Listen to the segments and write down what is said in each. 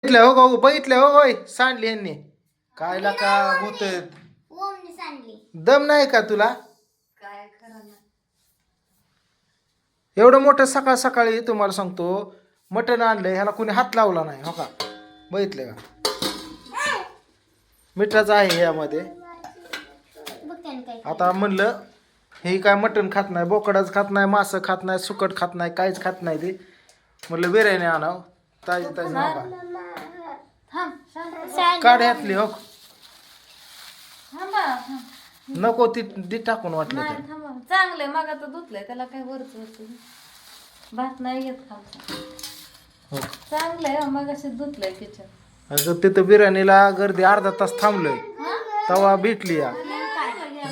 बघितलं हो गो बघितलं हो होय सांडली यांनी कायला का होत दम नाही का तुला काय खरं ना. एवढं मोठं सकाळ सकाळी तुम्हाला सांगतो मटण आणलंय ह्याला कोणी हात लावला नाही हो का बघितलं का मिठाचं आहे यामध्ये आता म्हणलं हे काय मटण खात नाही बोकडाच खात नाही मासं खात नाही सुकट खात नाही काहीच खात नाही ते म्हणलं बिर्याणी आणाव ताजी ताजी हो का थांब शांत. काढ्यातली हो थांबा. नको ती टाकून वाटलं नाही तर थांबा चांगलंय मग आता धुतलंय त्याला काय वरच भात नाही घेत खालचा हो चांगलंय मग असे धुतलंय किचन. अगं तिथं बिर्याणीला गर्दी अर्धा तास थांबलोय तवा भेटली या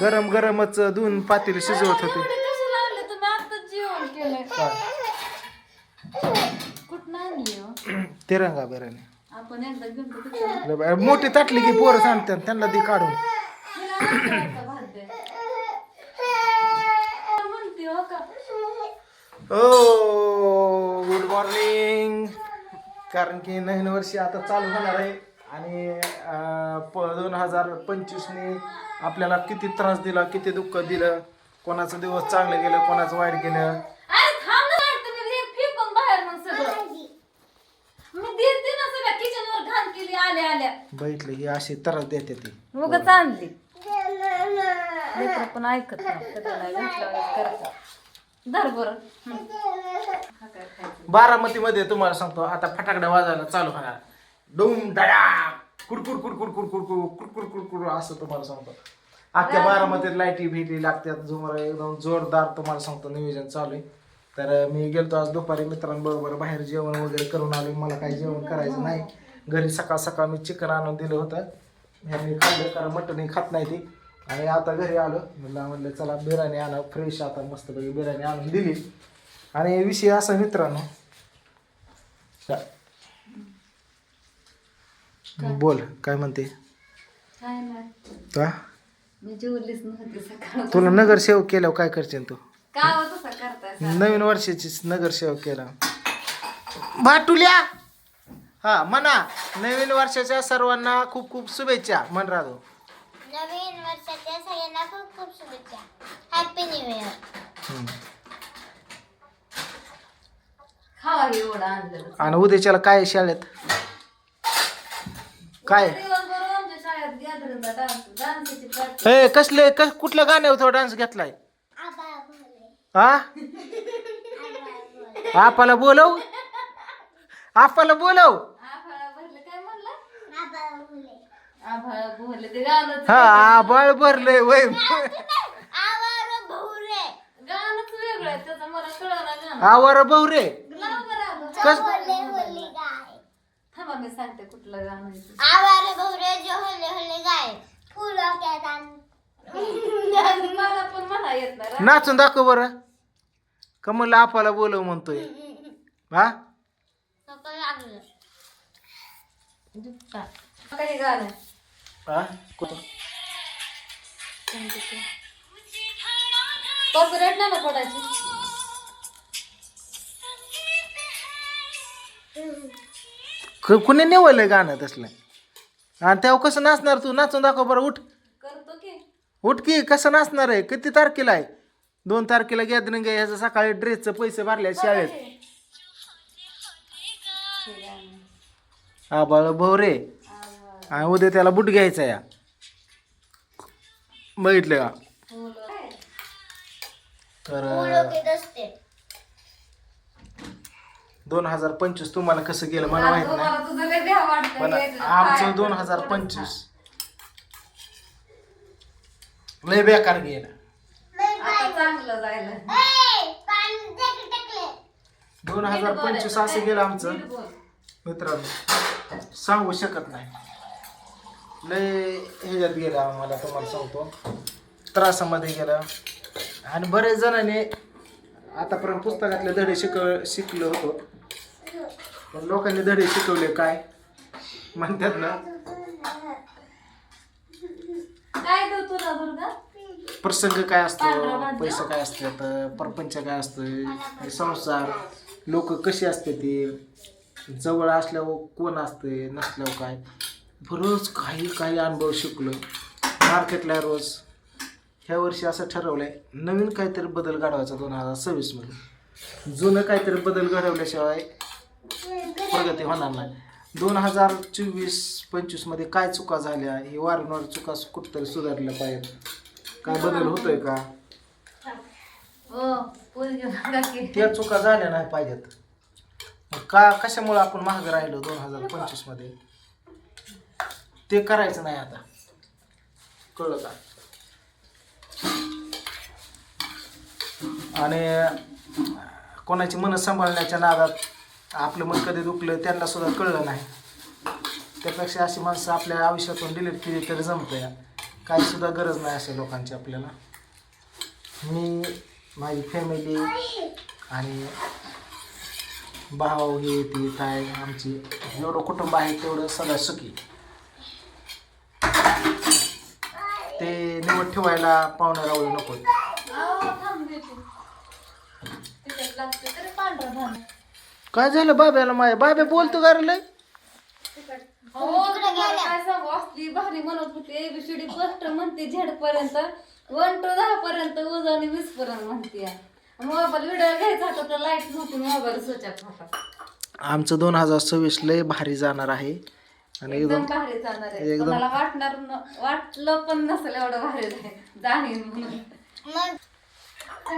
गरम गरमच दोन पातेली शिजवत होते कसे लावले तुम्ही आता जेवण केलंय कुठं आणली हो तिरंगा बिर्याणी आपण एकदा घेऊन मोठी ताटली की पोरं सांगतात त्यांना ती काढून म्हणते हो का ओ गुड मॉर्निंग कारण की नवीन वर्षी आता चालू होणार आहे आणि 2025ने आपल्याला किती त्रास दिला किती दुःख दिलं कोणाचं दिवस चांगलं गेलं कोणाचं वाईट गेलं अरे थांब ना वाटतं मी हे फेकून बाहेर मग सगळं मी देते ना सगळ्या किचनवर घाण केली आल्या आल्या बघितलं ही अशी त्रास देते ती मगच आणली लेकरं पण ऐकत नाही त्याला घातल्यावर करतात धर बरं बारामतीमध्ये तुम्हाला सांगतो आता फटाकड्या वाजायला चालू होणार डुम डडा कुरकुर कुरकुर कुरकुर कुरकुर कुरकुर असं तुम्हाला सांगतो अख्ख्या बारामतीत लाईटी भेटी लागतात झुमर एकदम जोरदार तुम्हाला सांगतो नियोजन चालू आहे तर मी गेलतो आज दुपारी मित्रांबरोबर बाहेर जेवण वगैरे करून आलो मला काही जेवण करायचं नाही घरी सकाळ सकाळ मी चिकन आणून दिलं होतं ह्यांनी खाल्लं कारण मटनही खात नाही ती आणि आता घरी आलो म्हणलं चला बिर्याणी आणा फ्रेश आता मस्तपैकी बिर्याणी आणून दिली आणि विषय असा मित्रांनो बोल काय म्हणते काय नाही का मी जेवलीच नव्हती सकाळ तुला नगरसेवक केल्यावर काय करशील तू का हो तसं करताय नवीन वर्षाची नगरसेवक केला भाटुल्या हा म्हणा नवीन वर्षाच्या सर्वांना खूप खूप शुभेच्छा म्हण राहतो नवीन वर्षाच्या सगळ्यांना खूप खूप शुभेच्छा हॅपी न्यू इयर खावा एवढं आणलं आणि उद्याच्याला काय आहे शाळेत काय दिवसभर आमच्या शाळेत गॅदरिंगचा डान्सची प्रॅक्टिस हे कसले कुठल्या गाण्यावर तो डान्स घेतलाय आबा भोले हा आपाला बोलव आपाला बोलव आभाळा भरले काय म्हणलं आबा भोले आभाळा भरले ते गाणंच हा आबाळ भरलंय वय आवार भोले गाणंच वेगळं आहे त्याचं मला कळलं गाणं आवर बहुरे लाव बरं आलं. कस होले होले गाय थांबा मी सांगते कुठलं गाणं आहे ते. आवार भोले जो होले होले गाय फुलं क्या दान मला पण म्हणा येत नाही रा. नाचून दाखव बरं कमल आपाला बोलव म्हणतोय हा नको लागलं काही गाणं आहे. हा कुठं कॉपीराइट नाही ना पडायची कुणी निवडलंय गाणं तसलं आणि तेव्हा कसं नाचणार तू नाचून दाखव बरं उठ करतो की उठ की कसं नाचणार आहे किती तारखेला आहे 2 तारखेला गॅदरिंग आहे ह्याचं सकाळी ड्रेसचं पैसे भरले शाळेत आबाळ भोवरे आणि उद्या त्याला बूट घ्यायचा या बघितलं का तर फुलं के दसते 2025 तुम्हाला कसं गेलं मला माहित नाही मला तुझं लय भ्या वाटतं पण यायचं. आमचं 2025 लय बेकार गेलं आता चांगलं जायला 2025 असं गेलं आमचं नीट बोल. मित्रांनो सांगू शकत नाही लय ह्याच्यात गेलं आम्हाला तुम्हाला सांगतो त्रासामध्ये गेलं आणि बरेच जणांनी आतापर्यंत पुस्तकातले धडे शिकलो होतो पण लोकांनी धडे शिकवले काय म्हणतात ना काय देऊ तुला दुर्गा प्रसंग काय असतो पैसा काय असतात परपंच काय असतं संसार लोक कशी असते ती जवळ असल्यावर कोण असते नसल्यावर काय रोज काही अनुभव शिकलो मार्केटला रोज. ह्या वर्षी असं ठरवलंय नवीन काहीतरी बदल घडवायचा 2026 मध्ये. जुनं काहीतरी बदल घडवल्याशिवाय प्रगती होणार नाही. 2024-25 मध्ये काय चुका झाल्या हे वारंवार चुका कुठतरी सुधारल्या पाहिजेत. काय बदल होतोय का हो पोरगी बघा की. त्या चुका झाल्या नाही पाहिजेत. मग का कशामुळे आपण महाग राहिलो 2025 मध्ये ते करायचं नाही आता. कळलं का? आणि कोणाची मन सांभाळण्याच्या नादात आपलं मन कधी दुखलं त्यांना सुद्धा कळलं नाही. त्यापेक्षा अशी माणसं आपल्या आयुष्यातून डिलीट केली तरी जमतं. काही सुद्धा गरज नाही अशा लोकांची आपल्याला. मी माझी फॅमिली आणि भाऊ हे ती काय आमची जेवढं कुटुंब आहे तेवढं सगळं सुखी. ते निवड ठेवायला पाहुणे रावळे नको. अहो, थांब देते. तिच्यात लागते तरी पांढरा भात. काय झालं बाब्याला माया बाब्या बोलतो का रे लय? हो तुम्हाला काय सांगू असली भारी म्हणत होते ABCD फर्स्ट म्हणते Z पर्यंत 1 to 10 पर्यंत उजव आणि 20 पर्यंत म्हणते. मोबाईल व्हिडिओ घ्यायचा होता तर लाईट नव्हती मोबाईल स्विच ऑफ होता. आमचं 2026 लय भारी जाणार आहे आणि एकदम भारी जाणार आहे. तुम्हाला वाटलं पण नसेल एवढं भारी जाणीव म्हणून. मग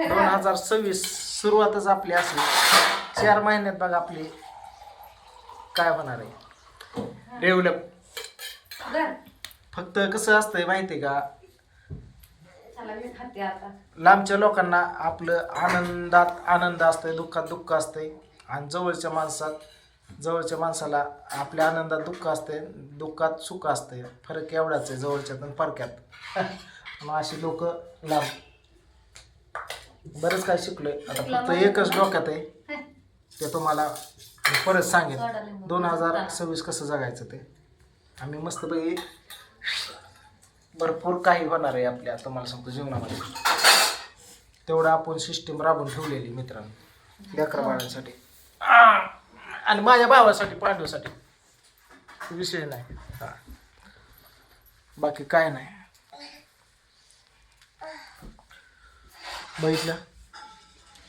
2026 सुरुवातच आपली असेल. 4 महिन्यात बघा आपली काय होणार आहे डेव्हलप. बरं फक्त कसं असतंय माहितीये का चला मी खाते आता. लांबच्या लोकांना आपलं आनंदात आनंद असतंय दुःखात दुःख असतंय आणि जवळच्या माणसाला आपल्या आनंदात दुःख असते दुःखात सुख असते. फरक एवढाच आहे जवळच्यात आणि परक्यात. मग अशी लोक लांब. बरंच काय शिकलोय आता फक्त एकच डोक्यात आहे ते तुम्हाला मी परत सांगेन 2026 कसं जगायचं ते. आम्ही मस्तपैकी भरपूर काही होणार आहे आपल्या तुम्हाला सांगतो जीवनामध्ये. तेवढं आपण सिस्टीम राबवून ठेवलेली मित्रांनो लेकरा बाळांसाठी आणि माझ्या भावासाठी पांडूसाठी विषय नाही. हा बाकी काय नाही. बघितलं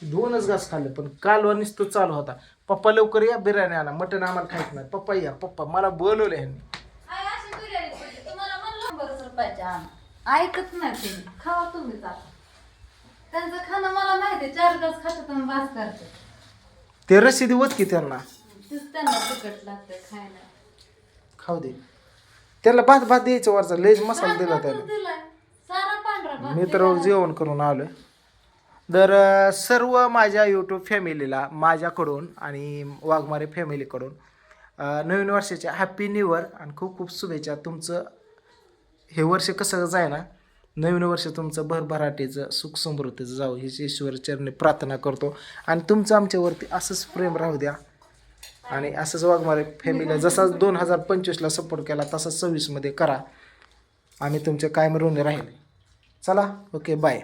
2च घास खाल्ले पण कालवा नुसतं चालू होता. पप्पा लवकर या बिर्याणी आणा मटण आम्हाला खायचं नाही. पप्पा या पप्पा मला बोलवले ह्यांनी. आई अशी बिर्याणी पडली. तुम्हाला म्हणलं 100 रुपयाची आण. ऐकत नाही तुम्ही. खावा तुम्हीच आता. त्यांचं खाणं मला माहिती आहे 4 घास खातात आणि बास करते. ते रशी देवत की त्यांना तीच त्यांना तिखट लागते खायला. खाऊ दे. त्याला भात द्यायचं वरचा लेज मसाला दिला त्याला. दिलाय सारा पांढरा भात मी तर जेवण करून आलोय. तर सर्व माझ्या यूट्यूब फॅमिलीला माझ्याकडून आणि वाघमारे फॅमिलीकडून नवीन वर्षाच्या हॅपी न्यू इयर आणि खूप खूप शुभेच्छा. तुमचं हे वर्ष कसं जाय ना नवीन वर्ष तुमचं भरभराटीचं सुख समृद्धीचं जाऊ हीच ईश्वरचरणी प्रार्थना करतो. आणि तुमचं आमच्यावरती असंच प्रेम राहू द्या आणि असंच वाघमारे फॅमिलीला जसा 2025ला सपोर्ट केला तसा 26 मध्ये करा. आम्ही तुमच्या कायम ऋणी राहील. चला ओके बाय.